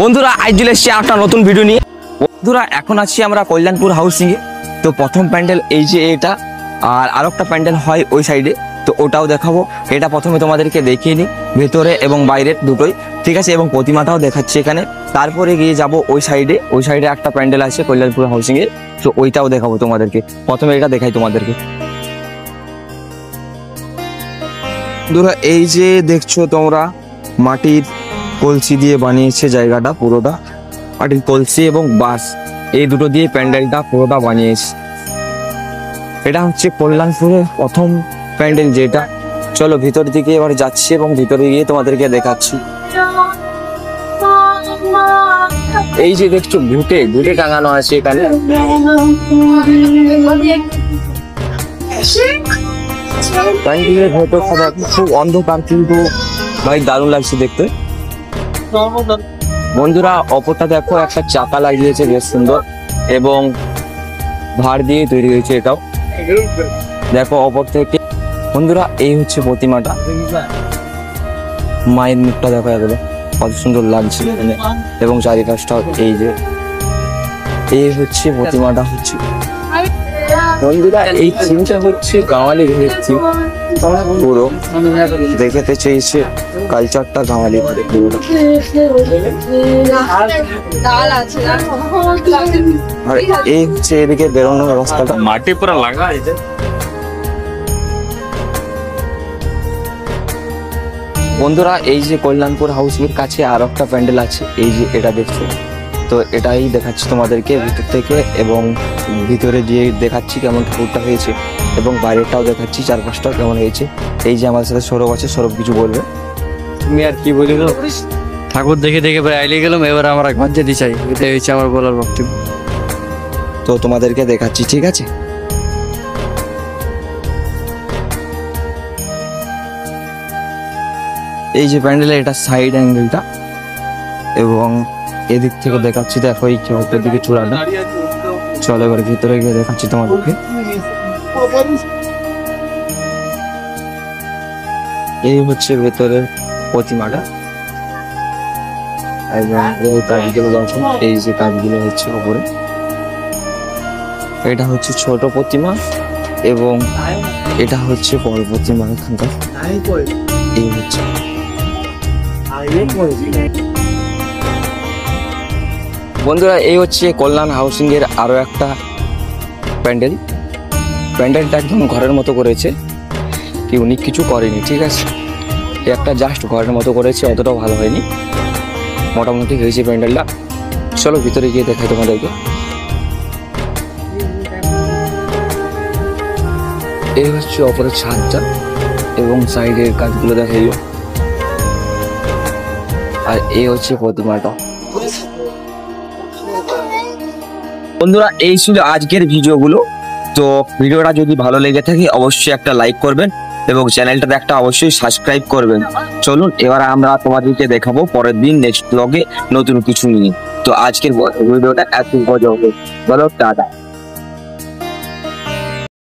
বন্ধুরা আজ চলে এসেছি একটা নতুন ভিডিও নিয়ে। বন্ধুরা এখন আছি আমরা কল্যাণপুর হাউসিং এ। তো প্রথম প্যান্ডেল এই যে এটা, আর আরেকটা প্যান্ডেল হয় ওই সাইডে, তো ওটাও দেখাবো। এটা প্রথমে তোমাদেরকে দেখিয়ে নিই ভেতরে এবং বাইরের দুটোই, ঠিক আছে, এবং প্রতিমাটাও দেখাচ্ছি এখানে। তারপরে গিয়ে যাব ওই সাইডে একটা প্যান্ডেল আছে কল্যাণপুর হাউসিং এর, তো ওইটাও দেখাবো তোমাদেরকে। প্রথমে এটা দেখাই তোমাদেরকে। বন্ধুরা এই যে দেখছো তোমরা, মাটির কলসি দিয়ে বানিয়েছে জায়গাটা, পুরোটা মাটির কলসি এবং বাঁশ, এই দুটো দিয়ে প্যান্ডেলটা পুরোটা বানিয়েছে। এটা হচ্ছে কল্যাণপুরের প্রথম প্যান্ডেল যেটা। চলো ভিতর দিকে এবার যাচ্ছি এবং ভিতরে গিয়ে তোমাদেরকে দেখাচ্ছি। এই যে দেখছো ঘুটে টাঙানো আছে এখানে। প্যান্ডেলের ভেতর খুব অন্ধকার, কিন্তু ভাই দারুণ লাগছে দেখতে। বন্ধুরা অপরটা দেখো, একটা চাকা লাগিয়েছে বেশ সুন্দর এবং ভার দিয়ে তৈরি হয়েছে এটাও, দেখো অপর থেকে। বন্ধুরা এই হচ্ছে প্রতিমাটা, মায়ের মুখটা দেখো এগুলো কত সুন্দর লাগছে এবং চারিপাশটা এই হচ্ছে প্রতিমাটা হচ্ছে। বন্ধুরা এই থিমটা হচ্ছে গাওয়ালি থিম, পুরো দেখাতে চেয়েছে কালচারটা গাওয়ালি। আর এই হচ্ছে এদিকে বেরোনোর রাস্তাটা, মাটি পুরো লাগা। বন্ধুরা এই যে কল্যাণপুর হাউসের কাছে আর একটা প্যান্ডেল আছে, এই যে এটা দেখছো, তো এটাই দেখাচ্ছি তোমাদেরকে ভিতর থেকে, এবং ভিতরে গিয়ে দেখাচ্ছি কেমন ঠাকুরটা হয়েছে এবং বাইরেটাও দেখাচ্ছি চারপাশটাও কেমন হয়েছে। এই যে আমাদের সাথে সৌরভ আছে, সৌরভ কিছু বলবে। তুমি আর কি বলি, ঠাকুর দেখে দেখে প্রায় আইলে গেলাম, এবার আমরা ঘর যেতে চাই, এটাই হচ্ছে আমার বলার বক্তব্য। তো তোমাদেরকে দেখাচ্ছি, ঠিক আছে। এই যে প্যান্ডেলের এটা সাইড অ্যাঙ্গেলটা, এবং এদিক থেকে দেখাচ্ছি, দেখো এই চৌকের দিকে চূড়াটা। চলো এবার ভিতরে গিয়ে দেখাচ্ছি তোমাদেরকে। এই হচ্ছে ভেতরের প্রতিমাটা, এবং এই কাজগুলো দেখো, এই যে কাজগুলো হচ্ছে উপরে। এটা হচ্ছে ছোট প্রতিমা এবং এটা হচ্ছে বড় প্রতিমা এখানকার। এই হচ্ছে বন্ধুরা এই হচ্ছে কল্যাণ হাউসিং এর আরো একটা প্যান্ডেলটা একদম ঘরের মতো করেছে, ইউনিক কিছু করেনি, ঠিক আছে। একটা জাস্ট ঘরের মতো করেছে, অতটাও ভালো হয়নি, মোটামুটি হয়েছে প্যান্ডেলটা। চলো ভিতরে গিয়ে দেখাই তোমাদেরকে। এই হচ্ছে অপরের ছাদটা এবং সাইডের কাজগুলো দেখাইলো, আর এই হচ্ছে প্রতিমাটা। বন্ধুরা এই ছিল আজকের ভিডিওগুলো। তো ভিডিওটা যদি ভালো লেগে থাকে অবশ্যই একটা লাইক করবেন এবং চ্যানেলটাতে একটা অবশ্যই সাবস্ক্রাইব করবেন। চলুন এবার আমরা তোমাদেরকে দেখাবো পরের দিন নেক্সট ব্লগে নতুন কিছু নিয়ে। তো আজকের ভিডিওটা এত বড় হবে, বলো টাটা।